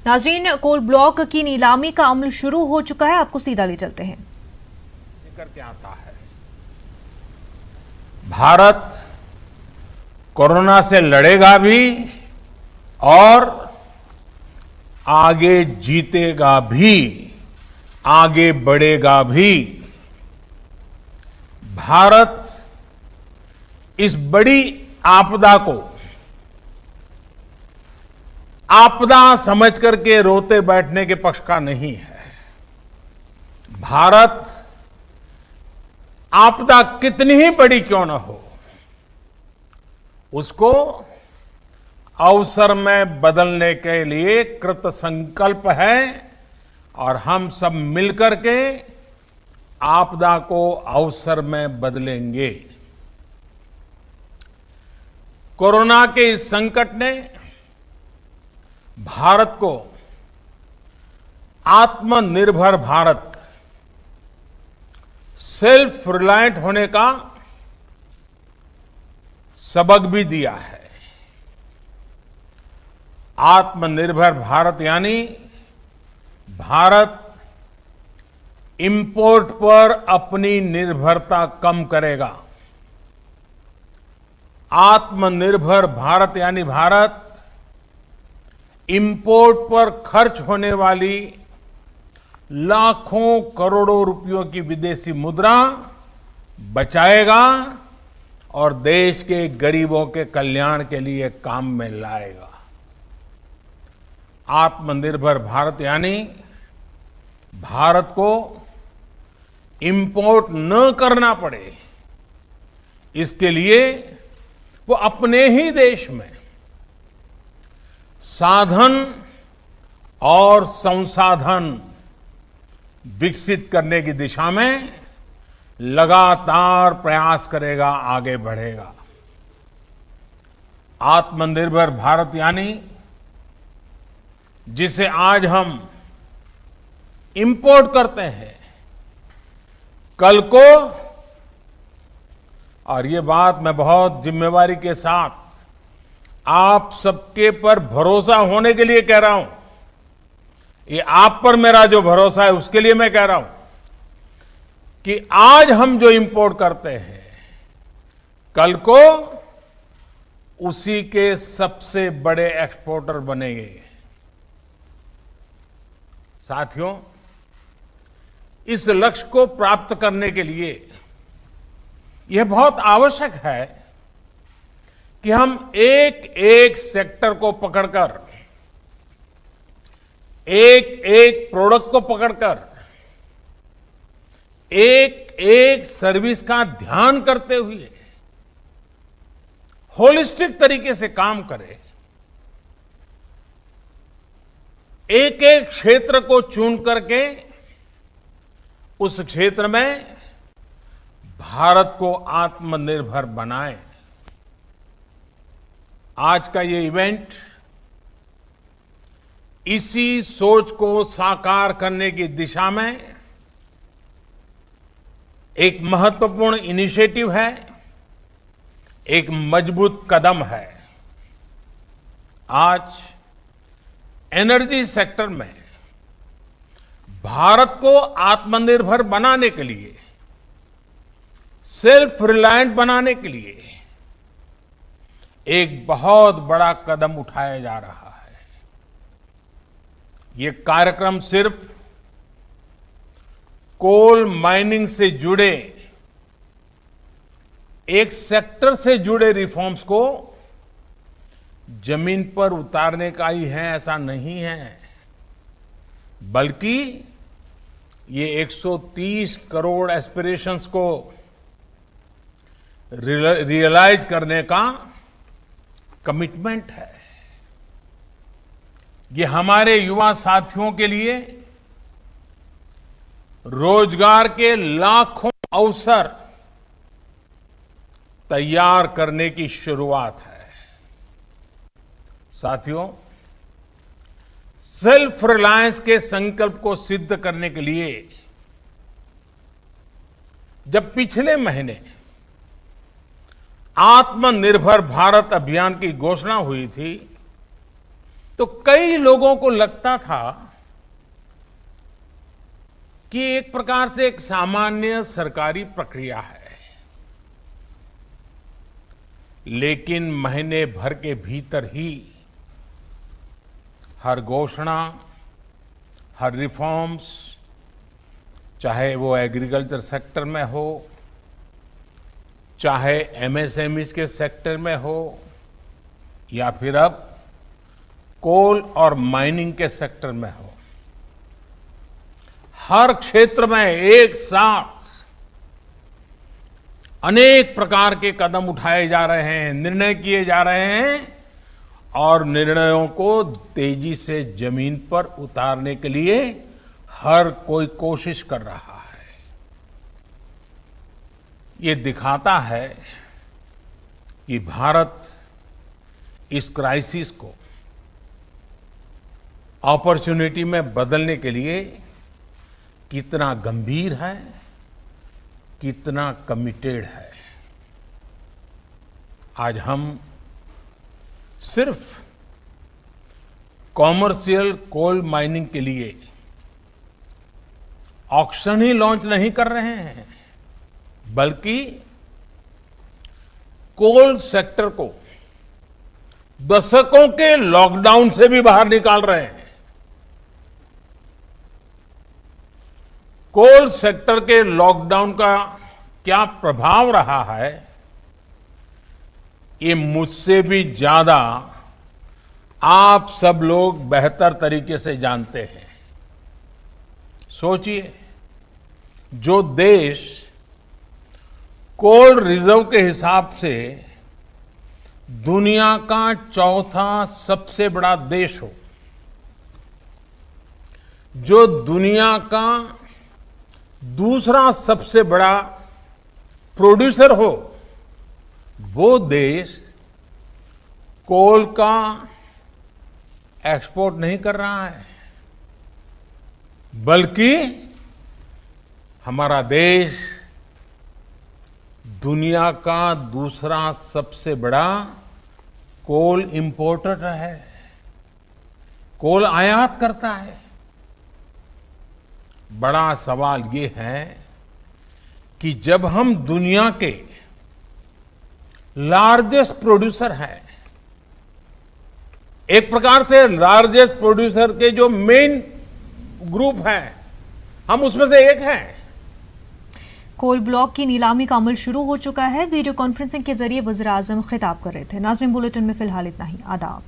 नाजरीन, coal block की नीलामी का अमल शुरू हो चुका है। आपको सीधा ले चलते हैं। करके आता है, भारत कोरोना से लड़ेगा भी और आगे जीतेगा भी, आगे बढ़ेगा भी। भारत इस बड़ी आपदा को आपदा समझ करके रोते बैठने के पक्ष का नहीं है। भारत आपदा कितनी ही बड़ी क्यों न हो, उसको अवसर में बदलने के लिए कृत संकल्प है और हम सब मिलकर के आपदा को अवसर में बदलेंगे। कोरोना के इस संकट ने भारत को आत्मनिर्भर भारत, सेल्फ रिलायंट होने का सबक भी दिया है। आत्मनिर्भर भारत यानी भारत इंपोर्ट पर अपनी निर्भरता कम करेगा। आत्मनिर्भर भारत यानी भारत इंपोर्ट पर खर्च होने वाली लाखों करोड़ों रुपयों की विदेशी मुद्रा बचाएगा और देश के गरीबों के कल्याण के लिए काम में लाएगा। आत्मनिर्भर भारत यानी भारत को इंपोर्ट न करना पड़े, इसके लिए वो अपने ही देश में साधन और संसाधन विकसित करने की दिशा में लगातार प्रयास करेगा, आगे बढ़ेगा। आत्मनिर्भर भारत यानी जिसे आज हम इंपोर्ट करते हैं, कल को, और ये बात मैं बहुत जिम्मेवारी के साथ आप सबके पर भरोसा होने के लिए कह रहा हूं, ये आप पर मेरा जो भरोसा है उसके लिए मैं कह रहा हूं कि आज हम जो इंपोर्ट करते हैं, कल को उसी के सबसे बड़े एक्सपोर्टर बनेंगे। साथियों, इस लक्ष्य को प्राप्त करने के लिए यह बहुत आवश्यक है कि हम एक एक सेक्टर को पकड़कर, एक एक प्रोडक्ट को पकड़कर, एक एक सर्विस का ध्यान करते हुए होलिस्टिक तरीके से काम करें। एक एक क्षेत्र को चुन करके उस क्षेत्र में भारत को आत्मनिर्भर बनाएं। आज का ये इवेंट इसी सोच को साकार करने की दिशा में एक महत्वपूर्ण इनिशिएटिव है, एक मजबूत कदम है। आज एनर्जी सेक्टर में भारत को आत्मनिर्भर बनाने के लिए, सेल्फ रिलायंट बनाने के लिए एक बहुत बड़ा कदम उठाया जा रहा है। ये कार्यक्रम सिर्फ कोल माइनिंग से जुड़े एक सेक्टर से जुड़े रिफॉर्म्स को जमीन पर उतारने का ही है, ऐसा नहीं है, बल्कि ये 130 करोड़ एस्पिरेशंस को रियलाइज करने का कमिटमेंट है। ये हमारे युवा साथियों के लिए रोजगार के लाखों अवसर तैयार करने की शुरुआत है। साथियों, सेल्फ रिलायंस के संकल्प को सिद्ध करने के लिए जब पिछले महीने आत्मनिर्भर भारत अभियान की घोषणा हुई थी, तो कई लोगों को लगता था कि एक प्रकार से एक सामान्य सरकारी प्रक्रिया है, लेकिन महीने भर के भीतर ही हर घोषणा, हर रिफॉर्म्स, चाहे वो एग्रीकल्चर सेक्टर में हो, चाहे एमएसएमईज के सेक्टर में हो, या फिर अब कोल और माइनिंग के सेक्टर में हो, हर क्षेत्र में एक साथ अनेक प्रकार के कदम उठाए जा रहे हैं, निर्णय किए जा रहे हैं और निर्णयों को तेजी से जमीन पर उतारने के लिए हर कोई कोशिश कर रहा है। ये दिखाता है कि भारत इस क्राइसिस को अपॉर्चुनिटी में बदलने के लिए कितना गंभीर है, कितना कमिटेड है। आज हम सिर्फ कॉमर्शियल कोल माइनिंग के लिए ऑक्शन ही लॉन्च नहीं कर रहे हैं, बल्कि कोल सेक्टर को दशकों के लॉकडाउन से भी बाहर निकाल रहे हैं। कोल सेक्टर के लॉकडाउन का क्या प्रभाव रहा है, ये मुझसे भी ज्यादा आप सब लोग बेहतर तरीके से जानते हैं। सोचिए, जो देश कोल रिजर्व के हिसाब से दुनिया का चौथा सबसे बड़ा देश हो, जो दुनिया का दूसरा सबसे बड़ा प्रोड्यूसर हो, वो देश कोल का एक्सपोर्ट नहीं कर रहा है, बल्कि हमारा देश दुनिया का दूसरा सबसे बड़ा कोल इंपोर्टर है, कोल आयात करता है। बड़ा सवाल ये है कि जब हम दुनिया के लार्जेस्ट प्रोड्यूसर हैं, एक प्रकार से लार्जेस्ट प्रोड्यूसर के जो मेन ग्रुप हैं, हम उसमें से एक हैं। कोल ब्लॉक की नीलामी का अमल शुरू हो चुका है। वीडियो कॉन्फ्रेंसिंग के जरिए वज़ीर-ए-आज़म खिताब कर रहे थे। नाज़रीन, बुलेटिन में फिलहाल इतना ही। आदाब।